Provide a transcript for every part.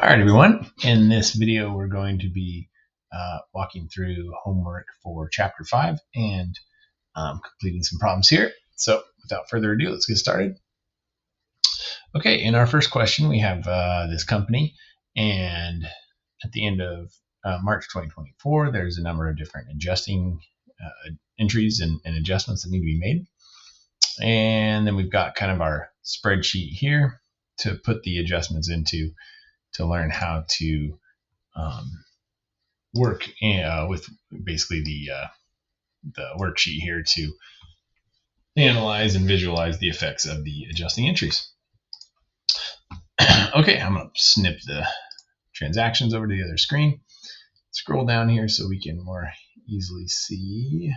All right, everyone. In this video, we're going to be walking through homework for Chapter 5 and completing some problems here. So without further ado, let's get started. Okay, in our first question, we have this company, and at the end of March 2024, there's a number of different adjusting entries and adjustments that need to be made. And then we've got kind of our spreadsheet here to put the adjustments into to learn how to work with basically the worksheet here to analyze and visualize the effects of the adjusting entries. Okay, I'm going to snip the transactions over to the other screen. Scroll down here so we can more easily see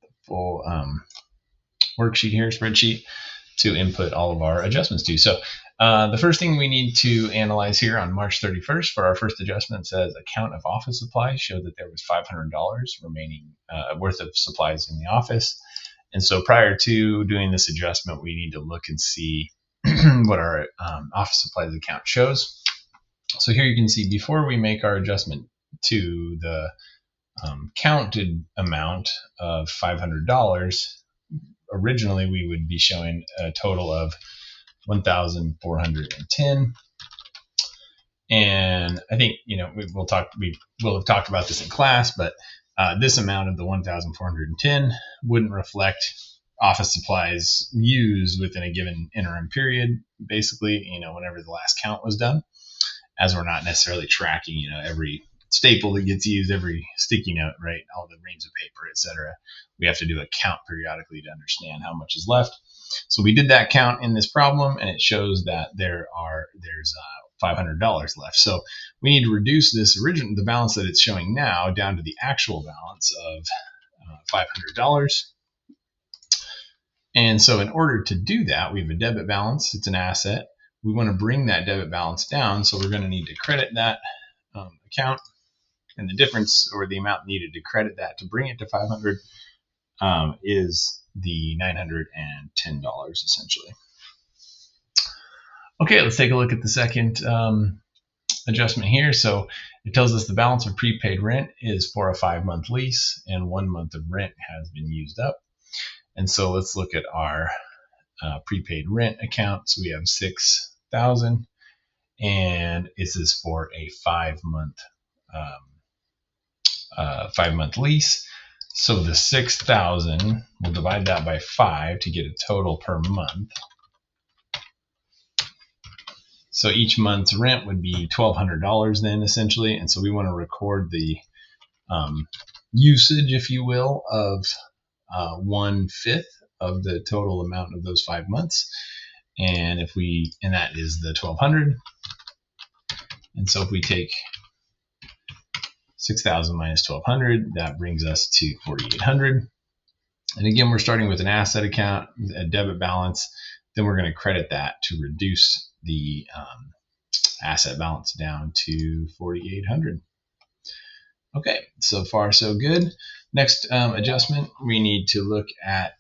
the full worksheet here, spreadsheet, to input all of our adjustments to. So the first thing we need to analyze here on March 31st for our first adjustment says account of office supplies showed that there was $500 remaining worth of supplies in the office. And so prior to doing this adjustment, we need to look and see what our office supplies account shows. So here you can see before we make our adjustment to the counted amount of $500, originally we would be showing a total of 1,410, and I think we will have talked about this in class, but this amount of the 1,410 wouldn't reflect office supplies used within a given interim period, basically whenever the last count was done, as we're not necessarily tracking every staple that gets used, every sticky note, right, all the reams of paper, etc. We have to do a count periodically to understand how much is left. So we did that count in this problem, and it shows that there's $500 left. So we need to reduce the balance that it's showing now down to the actual balance of $500. And so in order to do that, we have a debit balance. It's an asset. We want to bring that debit balance down, so we're going to need to credit that account, and the difference, or the amount needed to credit that to bring it to 500 is the $910 essentially. Okay, let's take a look at the second adjustment here. So it tells us the balance of prepaid rent is for a 5-month lease, and 1 month of rent has been used up. And so let's look at our prepaid rent account. So we have 6,000, and this is for a 5-month lease. So the 6,000, we'll divide that by 5 to get a total per month. So each month's rent would be $1,200 then, essentially. And so we want to record the usage, if you will, of 1/5 of the total amount of those 5 months. And that is the 1,200. And so if we take 6,000 minus 1,200, that brings us to 4,800. And again, we're starting with an asset account, a debit balance. Then we're going to credit that to reduce the asset balance down to 4,800. Okay, so far so good. Next adjustment, we need to look at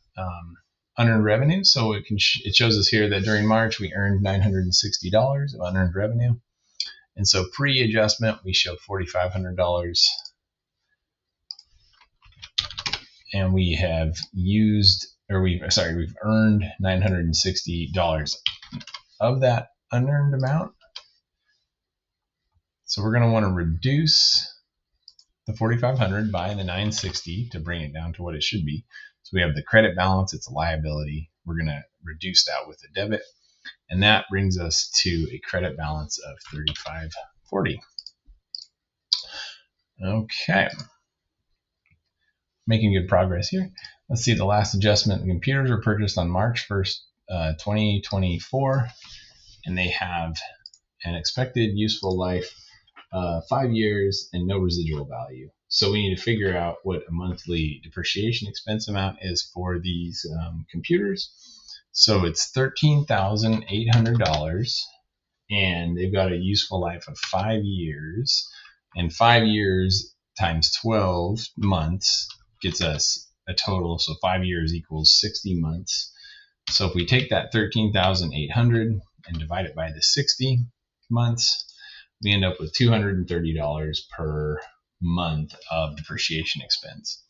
unearned revenue. So it shows us here that during March we earned $960 of unearned revenue. And so pre-adjustment, we show $4,500, and we've earned $960 of that unearned amount. So we're going to want to reduce the $4,500 by the $960 to bring it down to what it should be. So we have the credit balance, it's a liability. We're going to reduce that with a debit, and that brings us to a credit balance of $3,540. Okay. Making good progress here. Let's see the last adjustment. The computers were purchased on March 1st, 2024, and they have an expected useful life 5 years and no residual value. So we need to figure out what a monthly depreciation expense amount is for these computers. So it's $13,800, and they've got a useful life of 5 years, and 5 years times 12 months gets us a total. So 5 years equals 60 months. So if we take that 13,800 and divide it by the 60 months, we end up with $230 per month of depreciation expense.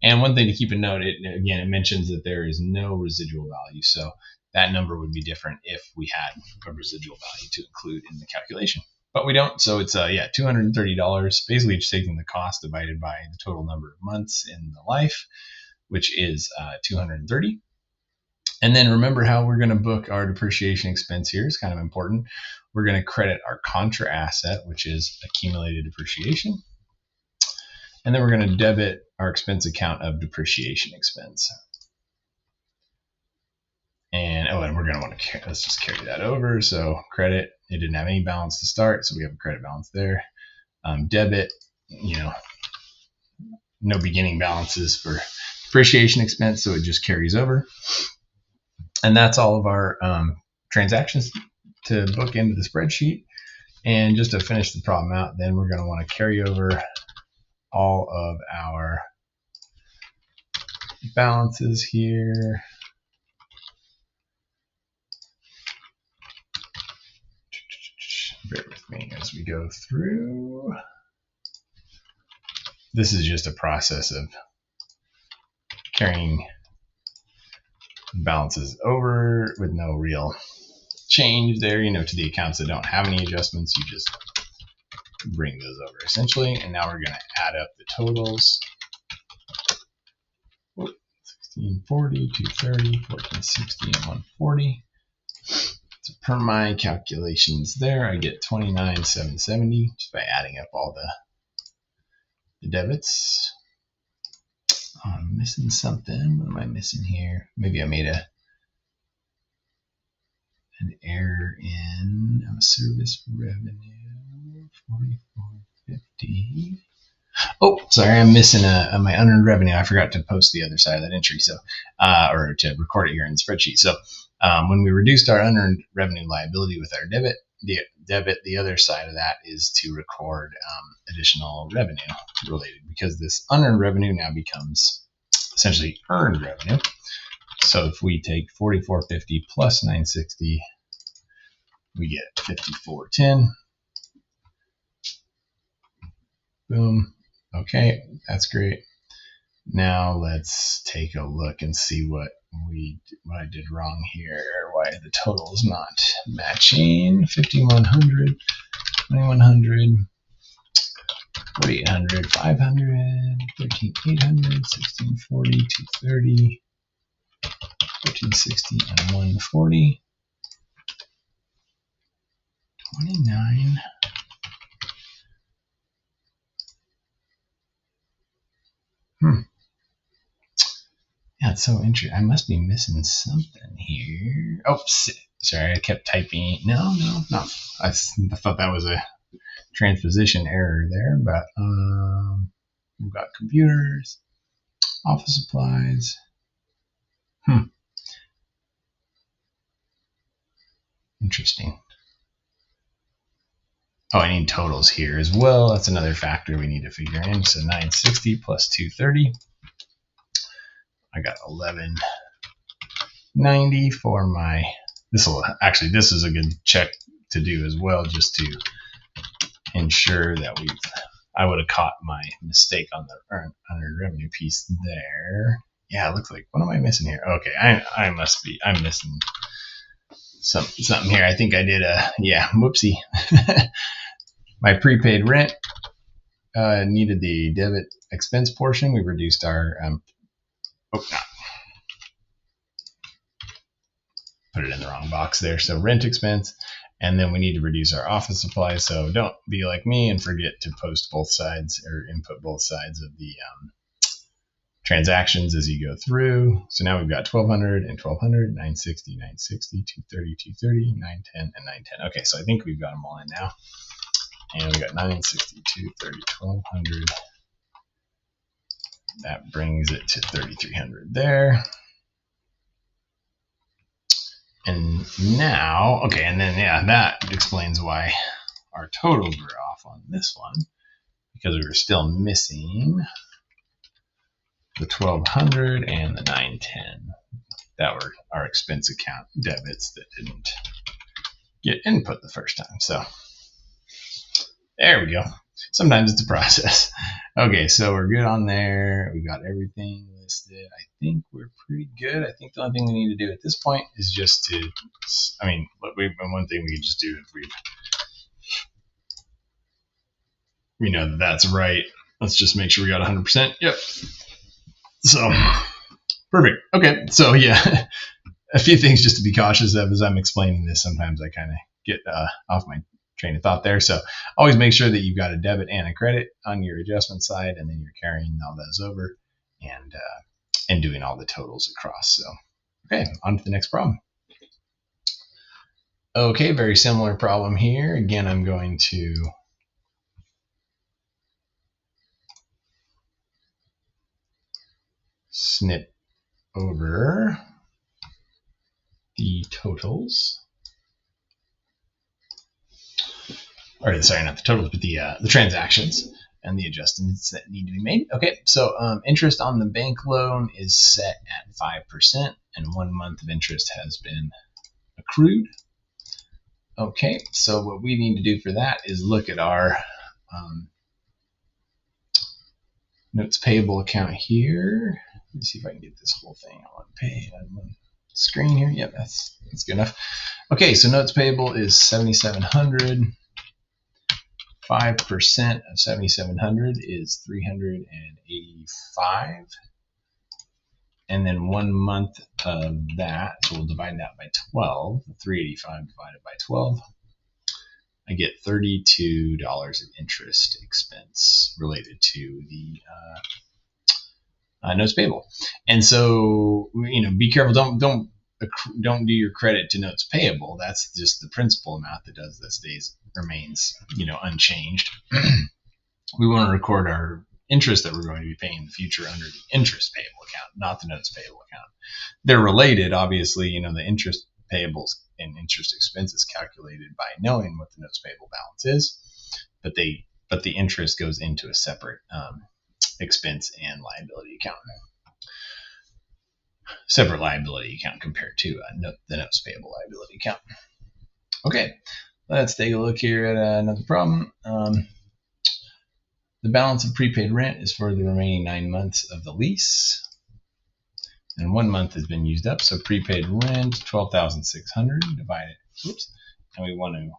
And one thing to keep in note, it mentions that there is no residual value. So that number would be different if we had a residual value to include in the calculation. But we don't, so it's $230, basically just taking the cost divided by the total number of months in the life, which is 230. And then remember how we're going to book our depreciation expense here is kind of important. We're going to credit our contra asset, which is accumulated depreciation. And then we're going to debit our expense account of depreciation expense. And we're going to want to, let's just carry that over. So credit, it didn't have any balance to start, so we have a credit balance there. Debit, no beginning balances for depreciation expense, so it just carries over. And that's all of our transactions to book into the spreadsheet. And just to finish the problem out, then we're going to want to carry over all of our balances here. Bear with me as we go through. This is just a process of carrying balances over with no real change there, to the accounts that don't have any adjustments. You just bring those over essentially. And now we're going to add up the totals. 1640, 230, 1460, and 140. So per my calculations there, I get 29,770 just by adding up all the debits. Oh, I'm missing something. What am I missing here? Maybe I made an error in service revenue 4450. Oh, sorry, I'm missing my unearned revenue. I forgot to post the other side of that entry, so or to record it here in the spreadsheet. So when we reduced our unearned revenue liability with our debit, the other side of that is to record additional revenue related, because this unearned revenue now becomes essentially earned revenue. So if we take 4450 plus 960, we get 5410. Boom. Okay, that's great. Now let's take a look and see what I did wrong here. Why the total is not matching. 5100, 2100, 4800, 500, 13800, 1640, 230, 1460, and 140. 29. Yeah, it's so interesting. I must be missing something here. Oh, sorry, I kept typing. No, I thought that was a transposition error there, but we've got computers, office supplies. Interesting. Oh, I need totals here as well. That's another factor we need to figure in. So 960 plus 230. I got 1190 for my, this is a good check to do as well, just to ensure that I would have caught my mistake on the unearned revenue piece there. Yeah, it looks like, what am I missing here? Okay, I'm missing something here. I think I did whoopsie. My prepaid rent needed the debit expense portion. We reduced our put it in the wrong box there. So rent expense, and then we need to reduce our office supplies. So don't be like me and forget to post both sides or input both sides of the transactions as you go through. So now we've got 1200 and 1200, 960, 960, 230, 230, 910, and 910. Okay, so I think we've got them all in now. And we got 960, 230, 1200. That brings it to 3300 there. And now, okay, and then that explains why our totals were off on this one, because we were still missing the 1200 and the 910 that were our expense account debits that didn't get input the first time. So There we go. Sometimes it's a process. Okay, so we're good on there. We got everything listed. I think we're pretty good. I think the only thing we need to do at this point is just to, I mean, one thing we could just do if we know that that's right. Let's just make sure we got 100%. Yep. So, perfect. Okay, so yeah, a few things just to be cautious of as I'm explaining this. Sometimes I kind of get off my train of thought there. So always make sure that you've got a debit and a credit on your adjustment side, and then you're carrying all those over and doing all the totals across. So, okay, on to the next problem. Okay, very similar problem here. Again, I'm going to snip over the totals. Or sorry, not the totals, but the transactions and the adjustments that need to be made. Okay, so interest on the bank loan is set at 5%, and 1 month of interest has been accrued. Okay, so what we need to do for that is look at our notes payable account here. Let me see if I can get this whole thing on one screen here. Yep, that's good enough. Okay, so notes payable is 7,700. 5% of 7,700 is 385. And then 1 month of that, so we'll divide that by 12, 385 divided by 12. I get $32 of interest expense related to the notes payable. And so, be careful. Don't do your credit to notes payable. That's just the principal amount that remains, unchanged. We want to record our interest that we're going to be paying in the future under the interest payable account, not the notes payable account. They're related, obviously. The interest payables and interest expense is calculated by knowing what the notes payable balance is, but the interest goes into a separate expense and liability account. Separate liability account compared to the notes payable liability account. Okay, let's take a look here at another problem. The balance of prepaid rent is for the remaining 9 months of the lease, and 1 month has been used up. So prepaid rent, 12,600 divided. Oops, and we want to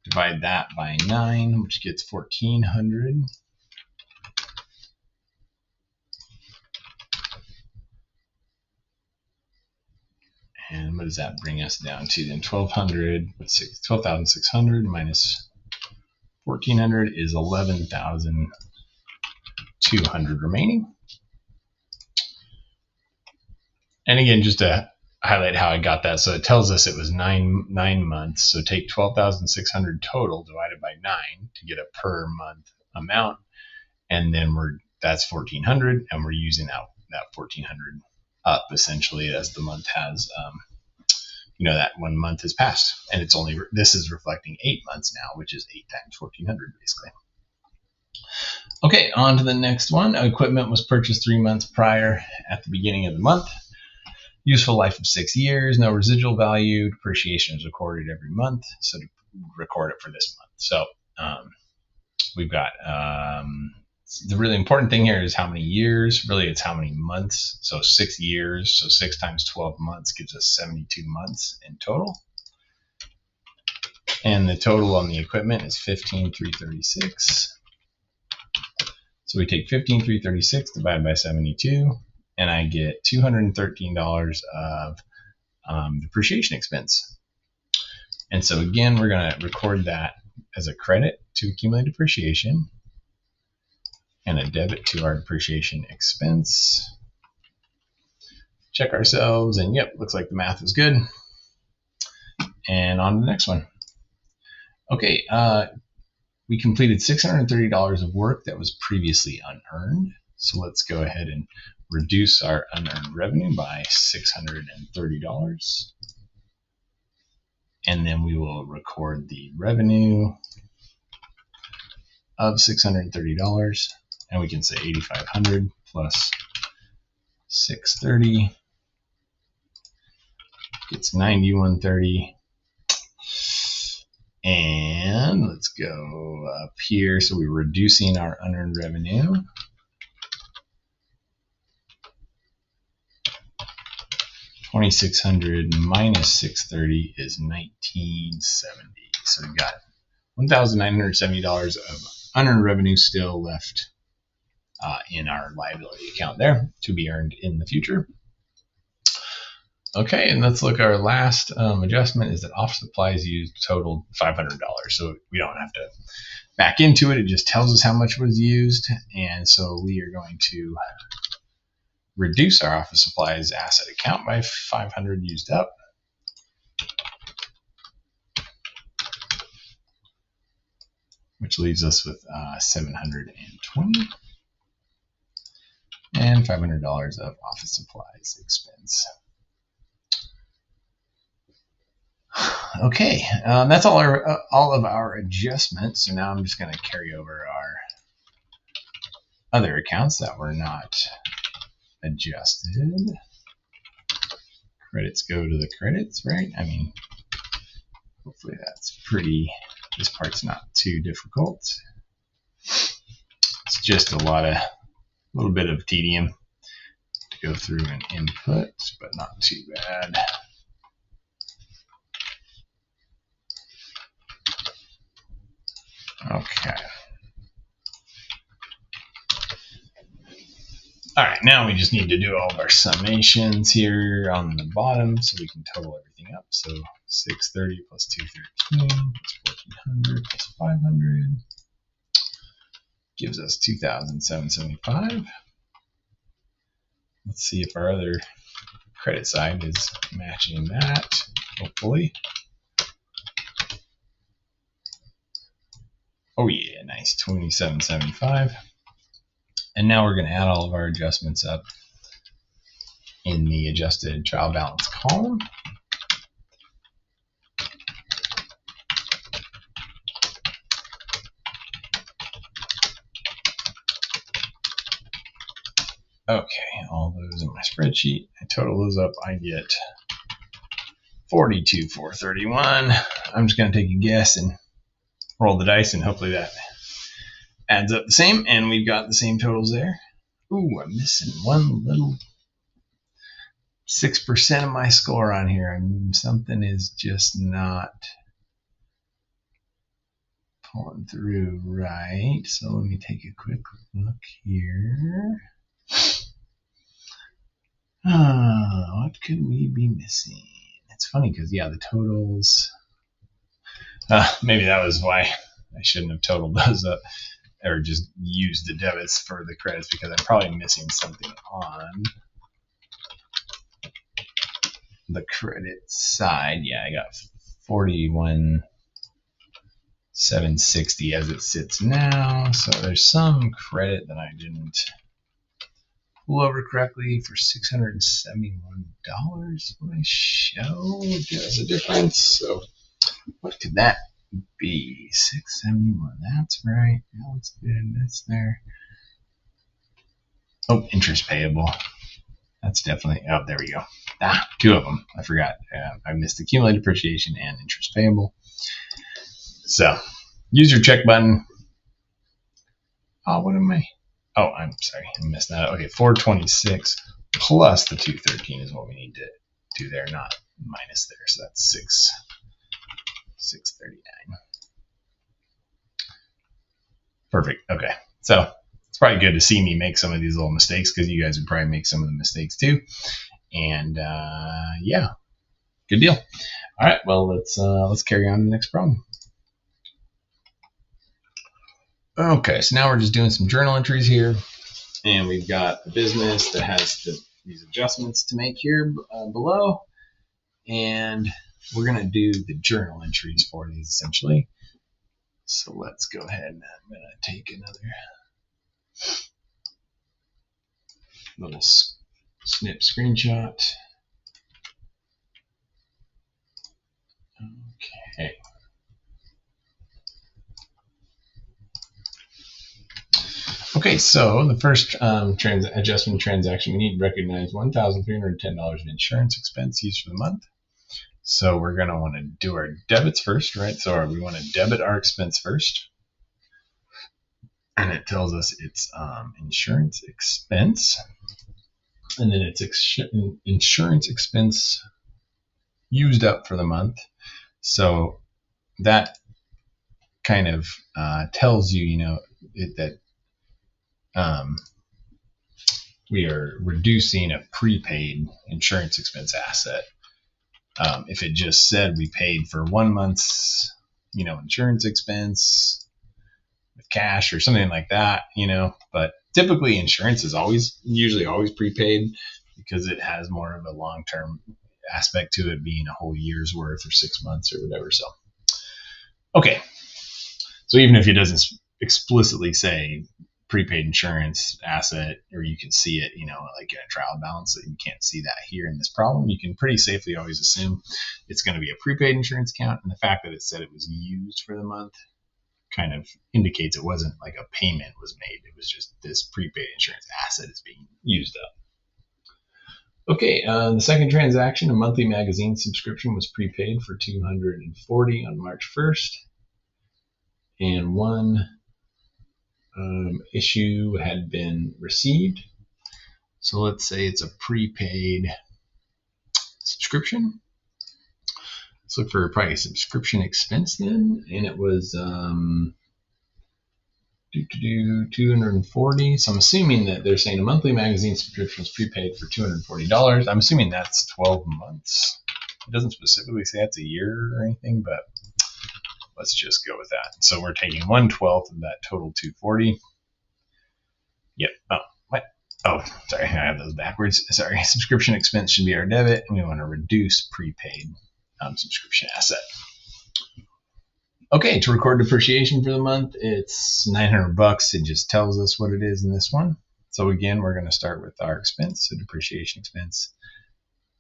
divide that by 9, which gets 1,400. And what does that bring us down to then? 12,600 minus 1,400 is 11,200 remaining. And again, just to highlight how I got that, so it tells us it was nine months. So take 12,600 total divided by 9 to get a per month amount, and then that's 1,400, and we're using that 1,400 up essentially as the month has, that 1 month has passed, and this is reflecting 8 months now, which is 8 times 1,400 basically. Okay, on to the next one. Equipment was purchased 3 months prior at the beginning of the month. Useful life of 6 years. No residual value. Depreciation is recorded every month, so to record it for this month. So we've got the really important thing here is how many years. Really, it's how many months. So 6 years. So 6 times 12 months gives us 72 months in total. And the total on the equipment is 15,336. So we take 15,336 divided by 72, and I get $213 of depreciation expense. And so again, we're going to record that as a credit to accumulated depreciation and a debit to our depreciation expense. Check ourselves, and yep, looks like the math is good. And on to the next one. Okay, we completed $630 of work that was previously unearned. So let's go ahead and reduce our unearned revenue by $630. And then we will record the revenue of $630. And we can say 8,500 plus 630 gets 9,130. And let's go up here. So we're reducing our unearned revenue. $2,600 minus $630 is $1,970. So we've got $1,970 of unearned revenue still left in our liability account there to be earned in the future. Okay, and let's look. Our last adjustment is that office supplies used totaled $500. So we don't have to back into it. It just tells us how much was used. And so we are going to reduce our office supplies asset account by $500 used up. Which leaves us with $720 and $500 of office supplies expense. Okay, that's all of our adjustments. So now I'm just going to carry over our other accounts that were not adjusted. Credits go to the credits, right? I mean, hopefully that's pretty. This part's not too difficult. It's just a little bit of tedium to go through and input, but not too bad. Okay. All right, now we just need to do all of our summations here on the bottom so we can total everything up. So 630 plus 213 plus 1400 plus 500 gives us 2,775. Let's see if our other credit side is matching that, hopefully. Oh yeah, nice, 2,775. And now we're going to add all of our adjustments up in the adjusted trial balance column. Okay, all those in my spreadsheet. I total those up. I get 42,431. I'm just going to take a guess and roll the dice, and hopefully that adds up the same, and we've got the same totals there. Ooh, I'm missing one little 6% of my score on here. Something is just not pulling through right. So let me take a quick look here. What could we be missing? It's funny because, yeah, the totals. Maybe that was why I shouldn't have totaled those up or just used the debits for the credits, because I'm probably missing something on the credit side. Yeah, I got 41,760 as it sits now. So there's some credit that I didn't pull over correctly for $671. What I show does a difference. So what could that be? 671. That's right. That looks good. That's there. Oh, interest payable. That's definitely. Oh, there we go. Two of them. I forgot. I missed accumulated depreciation and interest payable. So use your check button. Oh, what am I? Oh, I'm sorry. I missed that. Okay, 426 plus the 213 is what we need to do there, not minus there. So that's 639. Perfect. Okay. So it's probably good to see me make some of these little mistakes, because you guys would probably make some of the mistakes too. And yeah, good deal. All right. Well, let's carry on to the next problem. Okay. So now we're just doing some journal entries here, and we've got a business that has these adjustments to make here below, and we're going to do the journal entries for these essentially. So let's go ahead, and I'm going to take another little snip screenshot. Okay. Okay, so the first adjustment transaction, we need to recognize $1,310 of insurance expense used for the month. So we're going to want to do our debits first, right? So we want to debit our expense first. And it tells us it's insurance expense. And then it's insurance expense used up for the month. So that kind of tells you, that we are reducing a prepaid insurance expense asset. If it just said we paid for 1 month's, insurance expense with cash or something like that, but typically insurance is usually always prepaid because it has more of a long-term aspect to it, being a whole year's worth or 6 months or whatever. So, okay. So even if it doesn't explicitly say prepaid insurance asset, or you can see it, like in a trial balance, that you can't see that here in this problem, you can pretty safely always assume it's going to be a prepaid insurance account. And the fact that it said it was used for the month kind of indicates it wasn't like a payment was made. It was just this prepaid insurance asset is being used up. Okay, the second transaction, a monthly magazine subscription, was prepaid for $240 on March 1st. And one issue had been received. So let's say it's a prepaid subscription. Let's look for probably a subscription expense then. And it was $240. So I'm assuming that they're saying a monthly magazine subscription is prepaid for $240. I'm assuming that's 12 months. It doesn't specifically say it's a year or anything, but let's just go with that. So we're taking 1/12 of that total $240. Yep. Oh, what? Oh, sorry. I have those backwards. Sorry. Subscription expense should be our debit, and we want to reduce prepaid subscription asset. Okay, to record depreciation for the month, it's $900. It just tells us what it is in this one. So again, we're going to start with our expense, so depreciation expense,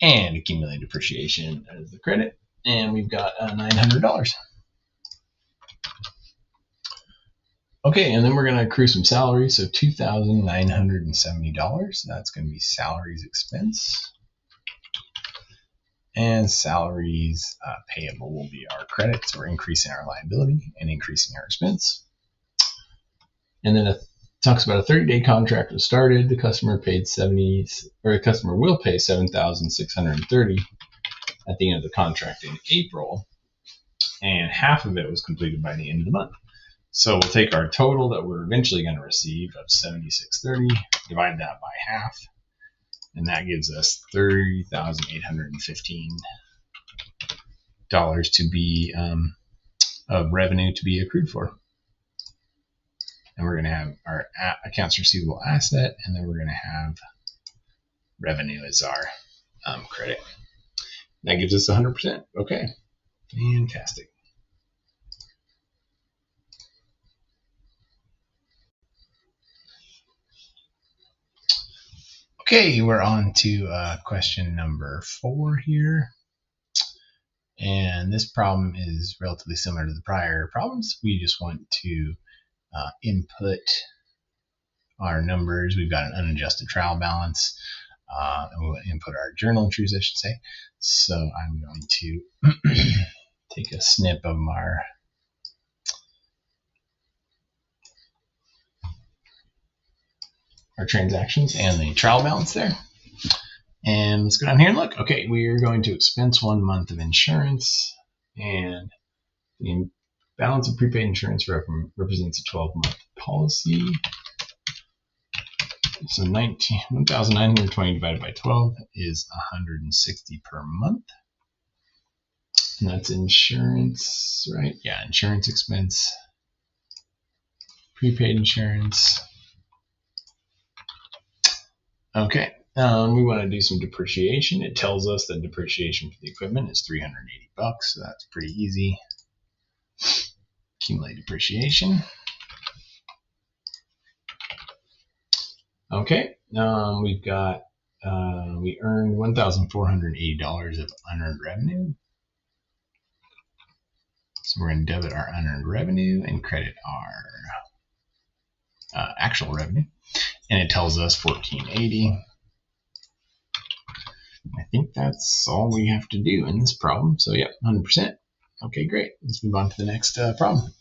and accumulated depreciation as the credit, and we've got $900. Okay, and then we're going to accrue some salaries, so $2,970. That's going to be salaries expense. And salaries payable will be our credit, so we're increasing our liability and increasing our expense. And then it talks about a 30-day contract was started. The customer will pay $7,630 at the end of the contract in April, and half of it was completed by the end of the month. So we'll take our total that we're eventually going to receive of $7,630, divide that by half, and that gives us $30,815 to be of revenue to be accrued for. And we're going to have our accounts receivable asset, and then we're going to have revenue as our credit. That gives us 100%. Okay, fantastic. Okay, we're on to question number 4 here. And this problem is relatively similar to the prior problems. We just want to input our numbers. We've got an unadjusted trial balance, and we want to input our journal entries, I should say. So I'm going to take a snip of our transactions and the trial balance there. And let's go down here and look. Okay, we are going to expense 1 month of insurance, and the balance of prepaid insurance represents a 12-month policy. So 1,920 divided by 12 is 160 per month. And that's insurance, right? Yeah, insurance expense, prepaid insurance. Okay, we want to do some depreciation. It tells us that depreciation for the equipment is $380, so that's pretty easy. Accumulate depreciation. Okay, we've got, we earned $1,480 of unearned revenue. So we're going to debit our unearned revenue and credit our actual revenue. And it tells us $1,480. I think that's all we have to do in this problem. So yeah, 100%. Okay, great. Let's move on to the next problem.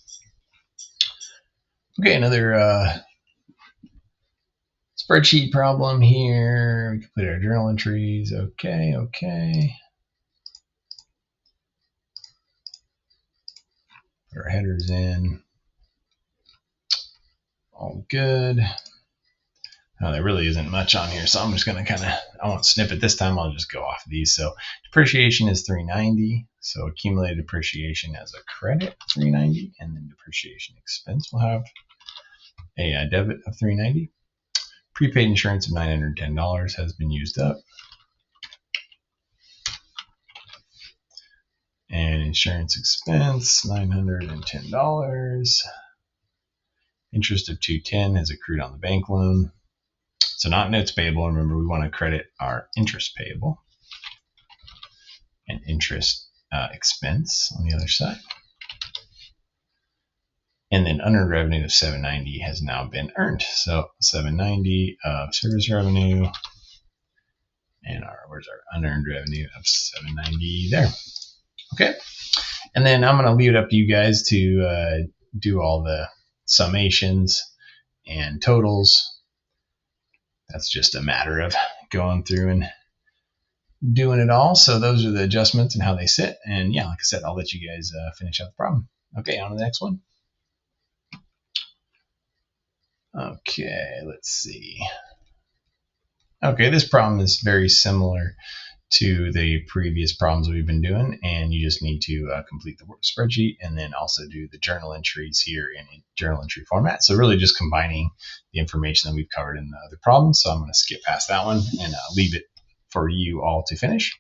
Okay, another spreadsheet problem here. We complete our journal entries. Okay. Put our headers in. All good. Now, there really isn't much on here, so I'm just going to I won't snip it this time. I'll just go off of these. So depreciation is $390. So accumulated depreciation as a credit, $390. And then depreciation expense will have a debit of $390. Prepaid insurance of $910 has been used up. And insurance expense, $910. Interest of $210 is accrued on the bank loan. So not notes payable. Remember, we want to credit our interest payable and interest expense on the other side. And then unearned revenue of $790 has now been earned. So $790 of service revenue, and where's our unearned revenue of $790 there. Okay, and then I'm going to leave it up to you guys to do all the summations and totals. That's just a matter of going through and doing it all. So those are the adjustments and how they sit. And yeah, like I said, I'll let you guys finish out the problem. Okay, on to the next one. Okay, let's see. Okay, this problem is very similar to the previous problems we've been doing, and you just need to complete the spreadsheet and then also do the journal entries here in journal entry format. So really just combining the information that we've covered in the other problems. So I'm going to skip past that one and leave it for you all to finish.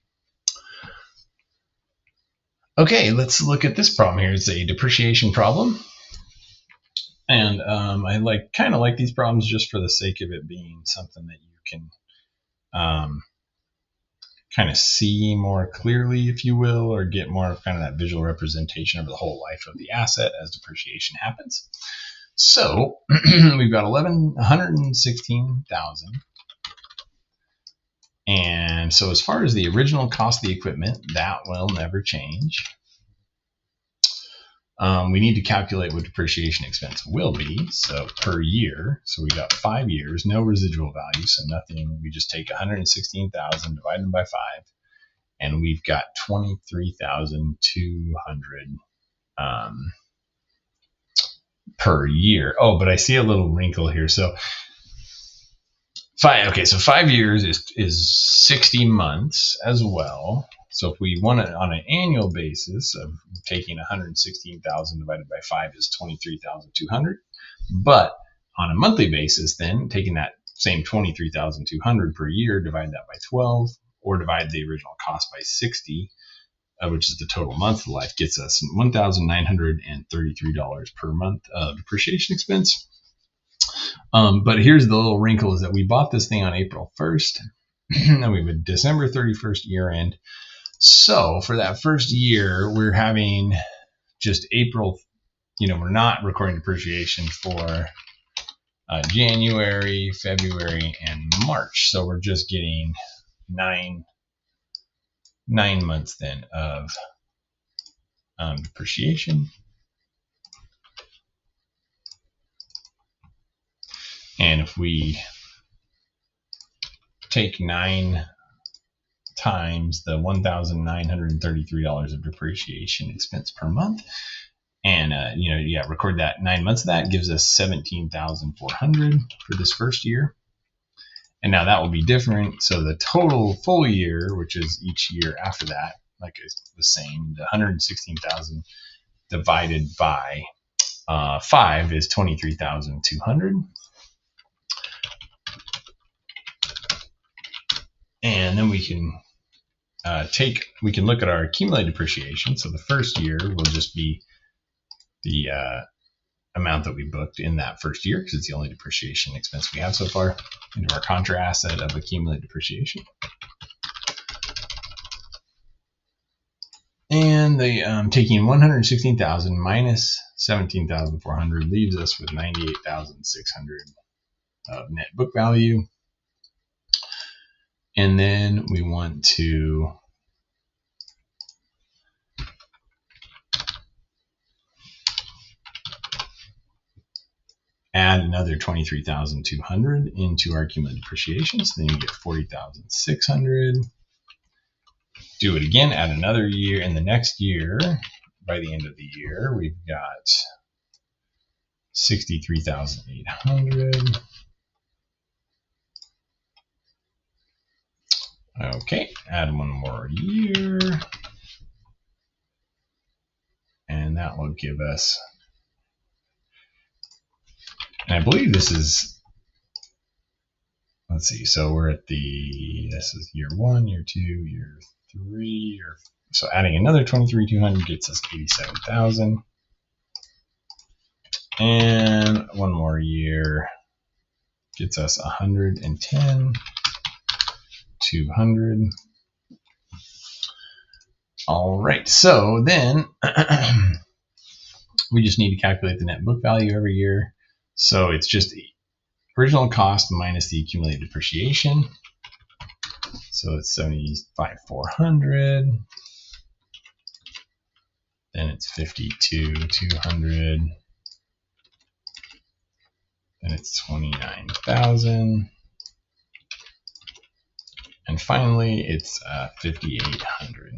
Okay, let's look at this problem here. It's a depreciation problem. And I kind of like these problems just for the sake of it being something that you can kind of see more clearly, if you will, or get more of kind of that visual representation of the whole life of the asset as depreciation happens. So we've got $116,000. And so as far as the original cost of the equipment, that will never change. We need to calculate what depreciation expense will be. So per year, so we got 5 years, no residual value, so nothing. We just take 116,000 divided by 5, and we've got 23,200 per year. Oh, but I see a little wrinkle here. So 5 years is 60 months as well. So if we want it on an annual basis of taking 116,000 divided by 5 is 23,200. But on a monthly basis, then taking that same 23,200 per year, divide that by 12, or divide the original cost by 60, which is the total month life, gets us $1,933 per month of depreciation expense. But here's the little wrinkle, is that we bought this thing on April 1st, and we have a December 31st year end. So for that first year, we're having just April, we're not recording depreciation for January, February, and March. So we're just getting nine months then of depreciation. And if we take 9 times the $1,933 of depreciation expense per month, and record that 9 months of that, gives us $17,400 for this first year. And now that will be different. So the total full year, which is each year after that, like I was saying, the 116,000 divided by 5 is 23,200. And then we can look at our accumulated depreciation. So the first year will just be the amount that we booked in that first year, because it's the only depreciation expense we have so far, into our contra asset of accumulated depreciation. And the taking 116,000 minus 17,400 leaves us with 98,600 of net book value. And then we want to add another 23,200 into our cumulative depreciation. So then you get 40,600. Do it again, add another year. In the next year, by the end of the year, we've got 63,800. Okay, add one more year. And that will give us, and I believe this is, let's see, so we're at this is year 1, year 2, year 3, so adding another 23,200 gets us 87,000. And one more year gets us 110, 200. All right, so then we just need to calculate the net book value every year. So it's just the original cost minus the accumulated depreciation. So it's 75,400. Then it's 52,200. Then it's 29,000. And finally, it's 5,800.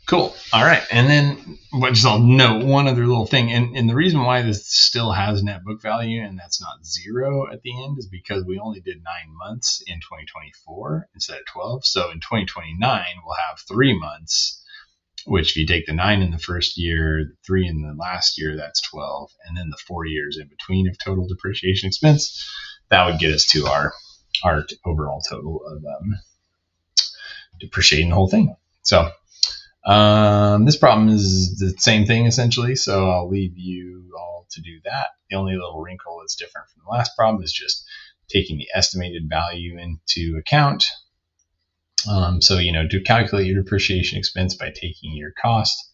Cool. All right. And then just I'll note one other little thing. And the reason why this still has net book value and that's not 0 at the end is because we only did 9 months in 2024 instead of 12. So in 2029, we'll have 3 months, which if you take the 9 in the first year, 3 in the last year, that's 12. And then the 4 years in between of total depreciation expense, that would get us to our overall total of depreciating the whole thing. So this problem is the same thing essentially, so I'll leave you all to do that. The only little wrinkle that's different from the last problem is just taking the estimated value into account. So, to calculate your depreciation expense by taking your cost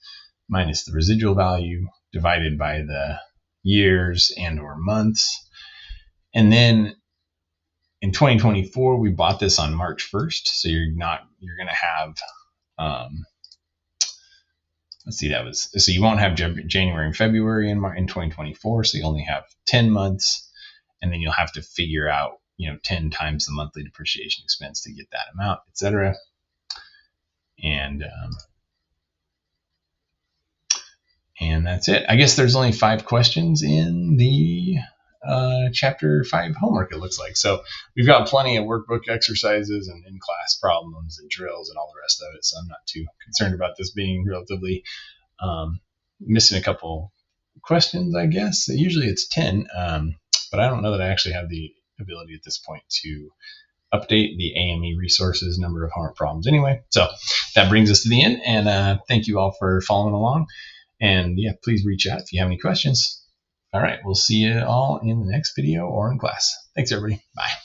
minus the residual value divided by the years and or months. And then in 2024, we bought this on March 1st. So you're going to have, let's see, so you won't have January and February in 2024. So you only have 10 months, and then you'll have to figure out, 10 times the monthly depreciation expense to get that amount, etc. And that's it. I guess there's only 5 questions in the chapter 5 homework, it looks like. So we've got plenty of workbook exercises and in-class problems and drills and all the rest of it. So I'm not too concerned about this being relatively missing a couple questions, I guess. Usually it's 10, but I don't know that I actually have the ability at this point to update the AME resources number of homework problems anyway. So that brings us to the end, and thank you all for following along. And yeah, please reach out if you have any questions. All right, we'll see you all in the next video or in class. Thanks, everybody. Bye.